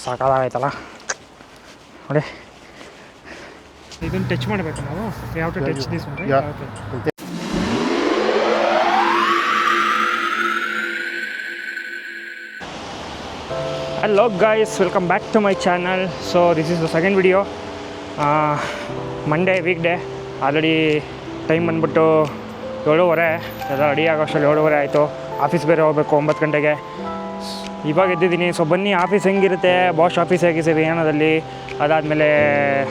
ಸಾಕಾಗೈತಲ್ಲ ನೋಡಿ. ಇದನ್ನು ಟಚ್ ಮಾಡಬೇಕು ನಾವು. ಯಾವ touch this okay. Hello guys, welcome back to my channel. So this is the second video. Monday weekday. Already time ಬಂದ್ಬಿಟ್ಟು 7:30 ಎಲ್ಲ ರೆಡಿ ಆಗೋಷ್ಟರಲ್ಲಿ 7:30 ಆಯಿತು. ಆಫೀಸ್ ಬೇರೆ ಹೋಗಬೇಕು 9 ಗಂಟೆಗೆ. ಇವಾಗ ಎದ್ದಿದ್ದೀನಿ. ಸೊ ಬನ್ನಿ ಆಫೀಸ್ ಹೆಂಗಿರುತ್ತೆ, ಬಾಷ್ ಆಫೀಸ್ ಹೇಗಿದೆ ವಿಯಾನದಲ್ಲಿ, ಅದಾದಮೇಲೆ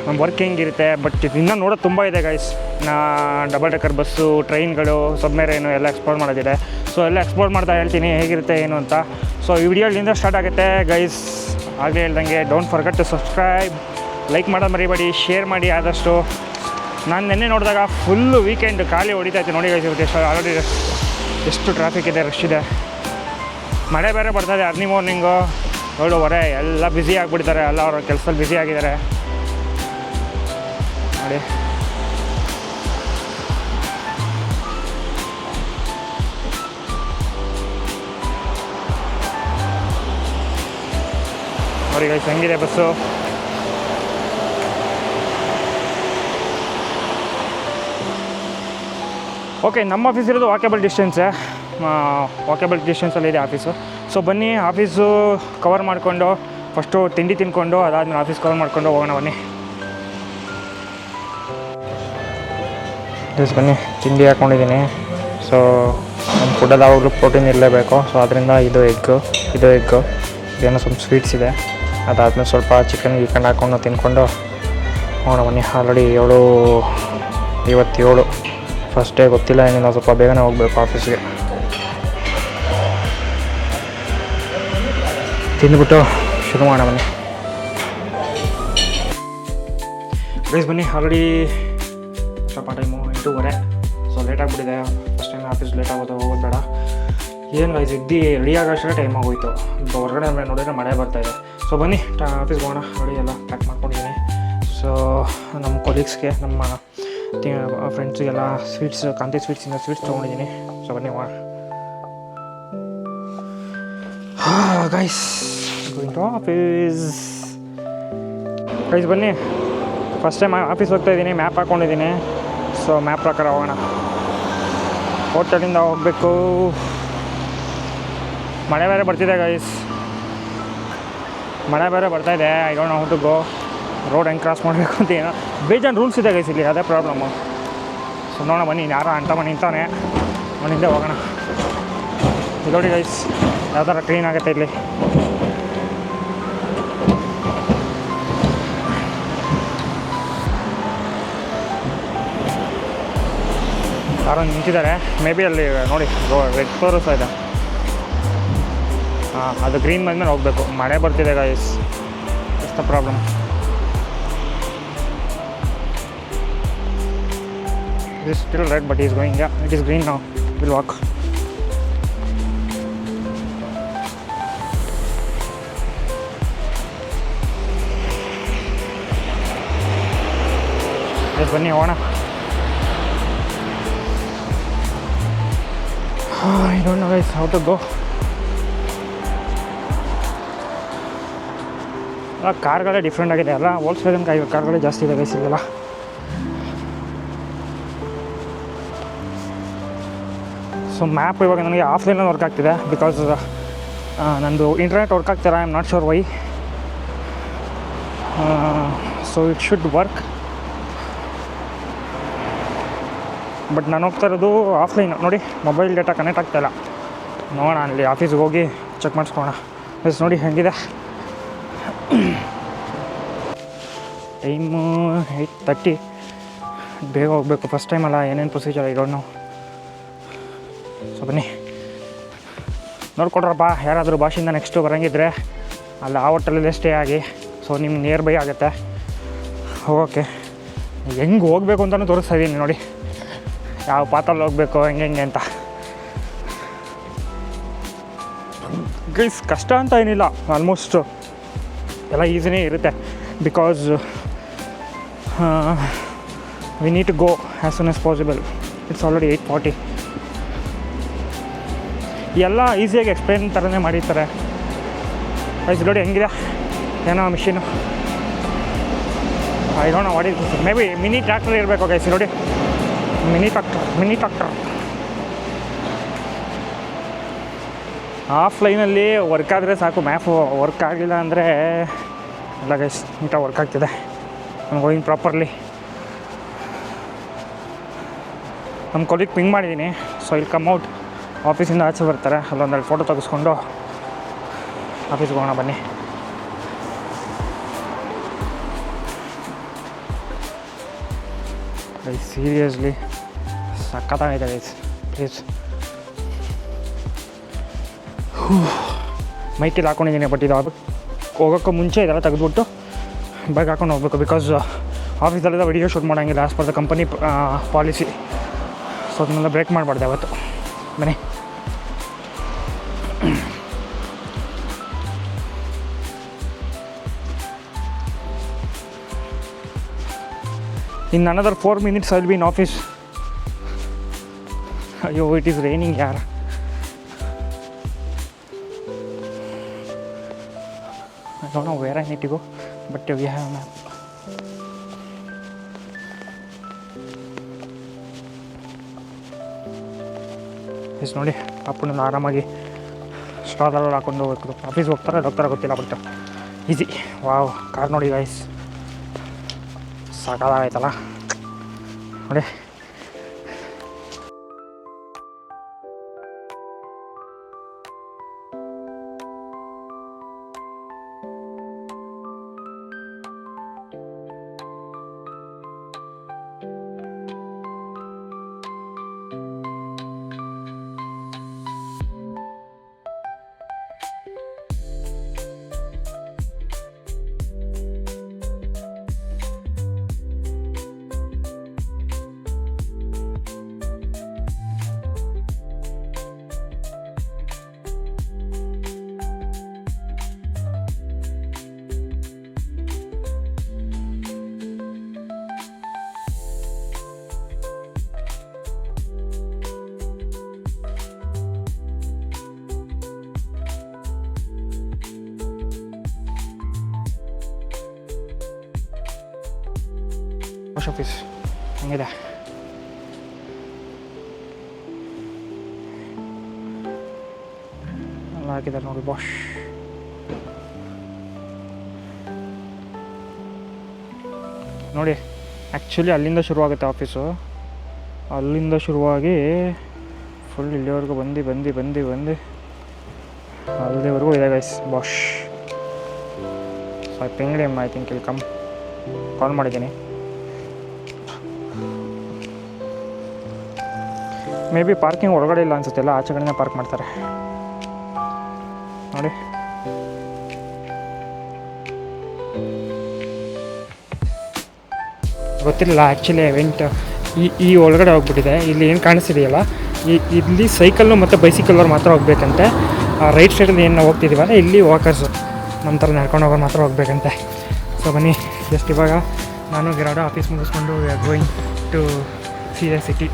ನಮ್ಮ ವರ್ಕ್ ಹೆಂಗಿರುತ್ತೆ. ಬಟ್ ಇನ್ನೂ ನೋಡೋದು ತುಂಬ ಇದೆ ಗೈಸ್. ಡಬಲ್ ಡೆಕ್ಕರ್ ಬಸ್ಸು, ಟ್ರೈನ್ಗಳು, ಸಬ್ಮೆರೈನು ಎಲ್ಲ ಎಕ್ಸ್ಪ್ಲೋರ್ ಮಾಡೋದಿದೆ. ಸೊ ಎಲ್ಲ ಎಕ್ಸ್ಪ್ಲೋರ್ ಮಾಡ್ತಾ ಹೇಳ್ತೀನಿ ಹೇಗಿರುತ್ತೆ ಏನು ಅಂತ. ಸೊ ಈ ವಿಡಿಯೋಲಿಂದ ಸ್ಟಾರ್ಟ್ ಆಗುತ್ತೆ ಗೈಸ್. ಆಗಲೇ ಹೇಳ್ದಂಗೆ don't forget to subscribe, like ಮಾಡೋದು ಮರಿಬೇಡಿ, ಶೇರ್ ಮಾಡಿ ಆದಷ್ಟು. ನಾನು ನಿನ್ನೆ ನೋಡಿದಾಗ ಫುಲ್ಲು ವೀಕೆಂಡ್ ಖಾಲಿ ಹೊಡಿತಾಯಿತ್ತು ನೋಡಿ ಗೈಸ್. ಆಲ್ರೆಡಿ ಎಷ್ಟು ಟ್ರಾಫಿಕ್ ಇದೆ, ರಶ್ ಇದೆ. ಮಳೆ ಬೇರೆ ಬರ್ತಾಯಿದೆ. ಅರ್ಲಿ ಮಾರ್ನಿಂಗು 7:30 ಎಲ್ಲ ಬ್ಯುಸಿ ಆಗಿಬಿಡ್ತಾರೆ. ಎಲ್ಲ ಅವರ ಕೆಲಸದಲ್ಲಿ ಬ್ಯುಸಿ ಆಗಿದ್ದಾರೆ ನೋಡಿ. ನೋಡಿ ಗೈಸ್ ಹೆಂಗಿದೆ ಬಸ್ಸು. ಓಕೆ, ನಮ್ಮ ಆಫೀಸ್ ಇರೋದು ವಾಕೇಬಲ್ ಡಿಸ್ಟೆನ್ಸಲ್ಲಿದೆ ಆಫೀಸು. ಸೊ ಬನ್ನಿ ಆಫೀಸು ಕವರ್ ಮಾಡಿಕೊಂಡು ಫಸ್ಟು ತಿಂಡಿ ತಿನ್ಕೊಂಡು ಅದಾದಮೇಲೆ ಆಫೀಸ್ ಕವರ್ ಮಾಡಿಕೊಂಡು ಹೋಗೋಣ ಬನ್ನಿ. ಬನ್ನಿ ತಿಂಡಿ ಹಾಕ್ಕೊಂಡಿದ್ದೀನಿ. ಸೊ ನಮ್ಮ ಫುಡ್ಡಲ್ಲಿ ಯಾವಾಗಲೂ ಪ್ರೋಟೀನ್ ಇರಲೇಬೇಕು. ಸೊ ಅದರಿಂದ ಇದು ಎಗ್ಗು ಏನೋ ಸ್ವಲ್ಪ ಸ್ವೀಟ್ಸ್ ಇದೆ. ಅದಾದಮೇಲೆ ಸ್ವಲ್ಪ ಚಿಕನ್ ಹಾಕ್ಕೊಂಡು ತಿನ್ಕೊಂಡು ಹೋಗೋಣ ಬನ್ನಿ. ಆಲ್ರೆಡಿ 7:57 ಫಸ್ಟ್ ಡೇ ಗೊತ್ತಿಲ್ಲ ಏನಿಲ್ಲ. ಸ್ವಲ್ಪ ಬೇಗನೆ ಹೋಗಬೇಕು ಆಫೀಸ್ಗೆ. ತಿಂದುಬಿಟ್ಟು ಶುರು ಮಾಡೋಣ ಬನ್ನಿ. ಗೈಸ್ ಬನ್ನಿ, ಆಲ್ರೆಡಿ ಸ್ವಲ್ಪ ಟೈಮು 8:30. ಸೊ ಲೇಟ್ ಆಗಿಬಿಟ್ಟಿದೆ. ಫಸ್ಟ್ ಟೈಮ್ ಆಫೀಸ್ ಲೇಟ್ ಆಗೋದು, ಹೋಗೋದು ಬೇಡ. ಏನು ಗೈಸ್ ಎದ್ದು ರೆಡಿ ಆಗೋಷ್ಟೇ ಟೈಮ್ ಆಗೋಯ್ತು. ಹೊರಗಡೆ ನೋಡಿದ್ರೆ ಮಳೆ ಬರ್ತಾಯಿದೆ. ಸೊ ಬನ್ನಿ ಆಫೀಸ್ಗೆ ಹೋಗೋಣ. ನೋಡಿ ಎಲ್ಲ ಪ್ಯಾಕ್ ಮಾಡ್ಕೊಂಡಿದ್ದೀನಿ. ಸೊ ನಮ್ಮ ಕೊಲೀಗ್ಸ್ಗೆ, ನಮ್ಮ ಫ್ರೆಂಡ್ಸಿಗೆಲ್ಲ ಕಾಂತಿ ಸ್ವೀಟ್ಸಿಂದ ಸ್ವೀಟ್ಸ್ ತೊಗೊಂಡಿದ್ದೀನಿ. ಸೊ ಬನ್ನಿ ಹೋಗೋಣ guys. Going to office guys. ಬನ್ನಿ, ಫಸ್ಟ್ ಟೈಮ್ ಆಫೀಸ್ ಹೋಗ್ತಾಯಿದ್ದೀನಿ. ಮ್ಯಾಪ್ ಹಾಕ್ಕೊಂಡಿದ್ದೀನಿ. ಸೊ ಮ್ಯಾಪ್ ಪ್ರಕಾರ ಹೋಗೋಣ. ಹೋಟೆಲಿಂದ ಹೋಗಬೇಕು. ಮಳೆ ಬೇರೆ ಬರ್ತಿದೆ ಗೈಸ್, ಮಳೆ ಬೇರೆ ಬರ್ತಾಯಿದೆ. I don't know how to go. Road ಹೆಂಗೆ ಕ್ರಾಸ್ ಮಾಡಬೇಕು ಅಂತ ಏನೋ ಬೇಜಾನ್ ರೂಲ್ಸ್ ಇದೆ ಗೈಸ್ ಇಲ್ಲಿ, ಅದೇ ಪ್ರಾಬ್ಲಮ್ಮು. ಸೊ ನೋಡೋಣ ಬನ್ನಿ. ಯಾರೋ ಅಂಟಮ್ಮ ನಿಂತಾನೆ, ಅವನಿಂದ ಹೋಗೋಣ. ನೋಡಿ ಗೈಸ್ ಯಾವ ಥರ ಕ್ಲೀನ್ ಆಗುತ್ತೆ ಇಲ್ಲಿ. ಯಾರೋ ನಿಂತಿದ್ದಾರೆ. ಮೇ ಬಿ ಅಲ್ಲಿ ನೋಡಿ ರೆಡ್ ತೋರಿಸ್ತಾ ಇದೆ. ಹಾಂ, ಅದು ಗ್ರೀನ್ ಬಂದಮೇಲೆ ಹೋಗಬೇಕು. ಮಳೆ ಬರ್ತಿದೆ guys, it's the problem. It is still red but he is going. Yeah, it is green now. We'll walk. Just ಬನ್ನಿ ಹೋಗೋಣ. I don't know guys how to go. ಕಾರ್ಗಳೇ ಡಿಫ್ರೆಂಟ್ ಆಗಿದೆ ಅಲ್ಲ. ವೋಲ್ಕ್ಸ್ವ್ಯಾಗನ್ ಕಾರ್ಗಳೇ ಜಾಸ್ತಿ ಇದೆ ಗೈಸ್ ಇದೆಲ್ಲ. ಸೊ ಮ್ಯಾಪ್ ಇವಾಗ ನನಗೆ ಆಫ್ಲೈನಲ್ಲಿ ವರ್ಕ್ ಆಗ್ತಿದೆ. ಬಿಕಾಸ್ ನಂದು ಇಂಟರ್ನೆಟ್ ವರ್ಕ್ ಆಗ್ತಿಲ್ಲ. I am not sure why. So it should work. But ನಾನು ಹೋಗ್ತಾ ಇರೋದು ಆಫ್ಲೈನು. ನೋಡಿ ಮೊಬೈಲ್ ಡೇಟಾ ಕನೆಕ್ಟ್ ಆಗ್ತಾಯಿಲ್ಲ. ನೋಡೋಣ ಅಲ್ಲಿ ಆಫೀಸ್ಗೆ ಹೋಗಿ ಚೆಕ್ ಮಾಡಿಸ್ಕೊಳ್ಳೋಣ. ಎಸ್ ನೋಡಿ ಹೆಂಗಿದೆ ಟೈಮು 8:30. ಬೇಗ ಹೋಗಬೇಕು. ಫಸ್ಟ್ ಟೈಮ್ ಅಲ್ಲ, ಏನೇನು ಪ್ರೊಸೀಜರ್ ಇರೋನು. ಸೊ ಬನ್ನಿ ನೋಡ್ಕೊಡ್ರಪ್ಪ. ಯಾರಾದರೂ ಭಾಷೆಯಿಂದ ನೆಕ್ಸ್ಟು ಬರೋಂಗಿದ್ರೆ ಅಲ್ಲಿ ಆ ಹೋಟೆಲಲ್ಲೇ ಸ್ಟೇ ಆಗಿ. ಸೊ ನಿಮ್ಗೆ ನಿಯರ್ ಬೈ ಆಗುತ್ತೆ ಹೋಗೋಕ್ಕೆ. ಹೆಂಗೆ ಹೋಗಬೇಕು ಅಂತಲೂ ತೋರಿಸ್ತಾ ಇದ್ದೀನಿ ನೋಡಿ, ಯಾವ ಪಾತಲ್ಲಿ ಹೋಗಬೇಕು ಹೆಂಗೆ ಅಂತ. ಗೈಸ್ ಕಷ್ಟ ಅಂತ ಏನಿಲ್ಲ, ಆಲ್ಮೋಸ್ಟ್ ಎಲ್ಲ ಈಸಿನೇ ಇರುತ್ತೆ. Because we need to go as soon as possible. It's already 8:40. ಎಲ್ಲ ಈಸಿಯಾಗಿ ಎಕ್ಸ್ಪ್ಲೇನ್ ಥರನೇ ಮಾಡಿರ್ತಾರೆ. ಗೈಸ್ ನೋಡಿ ಹೆಂಗಿದೆ ಏನೋ machine I don't know what is may be mini tractor ಇರಬೇಕು ಗೈಸ್. ನೋಡಿ ಮಿನಿ ಟ್ರಾಕ್ಟರ್ ಆಫ್ಲೈನಲ್ಲಿ ವರ್ಕ್ ಆದರೆ ಸಾಕು. ಮ್ಯಾಪ್ ವರ್ಕ್ ಆಗಲಿಲ್ಲ ಅಂದರೆ ಎಲ್ಲ ಗೈಸ್ ನೀಟಾಗಿ ವರ್ಕ್ ಆಗ್ತಿದೆ. ನಾನು ಗೋಯಿಂಗ್ ಪ್ರಾಪರ್ಲಿ. ನಮ್ಮ ಕೊಲಿಗೆ ಪಿಂಗ್ ಮಾಡಿದ್ದೀನಿ. ಸೊ ಇಲ್ಲಿ ಕಮ್ ಔಟ್. ಆಫೀಸಿಂದ ಆಚೆ ಬರ್ತಾರೆ, ಅಲ್ಲೊಂದೆರಡು ಫೋಟೋ ತೆಗೆಸ್ಕೊಂಡು ಆಫೀಸ್ಗೆ ಹೋಗೋಣ ಬನ್ನಿ. ಗೈಸ್ ಸೀರಿಯಸ್ಲಿ ಸಖತ್ತಾಗಿದೆ ಗೈಸ್. ಪ್ಲೀಸ್ ಮೈಕೆಲ್ಲ ಹಾಕ್ಕೊಂಡಿದ್ದೀನಿ. ಬಟ್ ಇದು ಹೋಗೋಕ್ಕೂ ಮುಂಚೆ ಇದೆಲ್ಲ ತೆಗೆದುಬಿಟ್ಟು ಬೈಕ್ ಹಾಕೊಂಡು ಹೋಗ್ಬೇಕು. ಬಿಕಾಸ್ ಆಫೀಸಲ್ಲೆಲ್ಲ ವಿಡಿಯೋ ಶೂಟ್ ಮಾಡೋಂಗಿಲ್ಲ as per the company policy. So ಅದನ್ನೆಲ್ಲ ಬ್ರೇಕ್ ಮಾಡಬಾರ್ದು ಅವತ್ತು. ಬನ್ನಿ. ಇನ್ another 4 minutes I'll be in office. ಅಯ್ಯೋ ಇಟ್ ಈಸ್ ರೈನಿಂಗ್ ಯಾರ್. I don't know where I need to go, but we have a map. Yes ನೋಡಿ ಅಪ್ಪನ ಆರಾಮಾಗಿ ಸ್ಟ್ರಾದಲ್ಲಿ ಹಾಕೊಂಡು ಹೋಗ್ಬೇಕು. ಆಫೀಸ್ಗೆ ಹೋಗ್ತಾರೆ ಗೊತ್ತಿಲ್ಲ. But easy. ವಾವ್, ಕಾರ್ ನೋಡಿ ಗೈಸ್ ಸಾಕಾಗೈತಲ್ಲ ನೋಡಿ. ಬಾಷ್ ಆಫೀಸ್ ಹಂಗಿದೆ. ಎಲ್ಲ ಹಾಕಿದ್ದಾರೆ ನೋಡಿ ಬಾಷ್. ನೋಡಿ ಆ್ಯಕ್ಚುಲಿ ಅಲ್ಲಿಂದ ಶುರುವಾಗುತ್ತೆ ಆಫೀಸು. ಅಲ್ಲಿಂದ ಶುರುವಾಗಿ ಫುಲ್ ಇಲ್ಲಿವರೆಗೂ ಬಂದು ಅಲ್ಲಿವರೆಗೂ ಇದೆ guys Bosch. So I pinged him. I think ಇಲ್ಲಿ ಕಾಲ್ ಮಾಡಿದ್ದೀನಿ. ಮೇ ಬಿ ಪಾರ್ಕಿಂಗ್ ಒಳಗಡೆ ಇಲ್ಲ ಅನ್ಸುತ್ತೆ, ಎಲ್ಲ ಆಚೆ ಕಡೆನೇ ಪಾರ್ಕ್ ಮಾಡ್ತಾರೆ ನೋಡಿ. ಗೊತ್ತಿರಲಿಲ್ಲ ಆ್ಯಕ್ಚುಲಿ ಇವೆಂಟ್ ಈ ಒಳಗಡೆ ಹೋಗ್ಬಿಟ್ಟಿದೆ. ಇಲ್ಲಿ ಏನು ಕಾಣಿಸ್ತಿದೆಯಲ್ಲ, ಇಲ್ಲಿ ಸೈಕಲ್ಲು ಮತ್ತು ಬೈಸಿಕಲ್ನವ್ರು ಮಾತ್ರ ಹೋಗ್ಬೇಕಂತೆ. ರೈಟ್ ಸೈಡಲ್ಲಿ ಏನು ನಾವು ಹೋಗ್ತಿದ್ದೀವಲ್ಲ ಇಲ್ಲಿ ವಾಕರ್ಸು ನಮ್ಮ ಥರ ನಡ್ಕೊಂಡು ಹೋಗೋರು ಮಾತ್ರ ಹೋಗ್ಬೇಕಂತೆ. ಸೊ ಬನ್ನಿ, ಜಸ್ಟ್ ಇವಾಗ ನಾನು ಗಿರಾಡೋ ಆಫೀಸ್ ಮುಗಿಸ್ಕೊಂಡು we are going to see the city.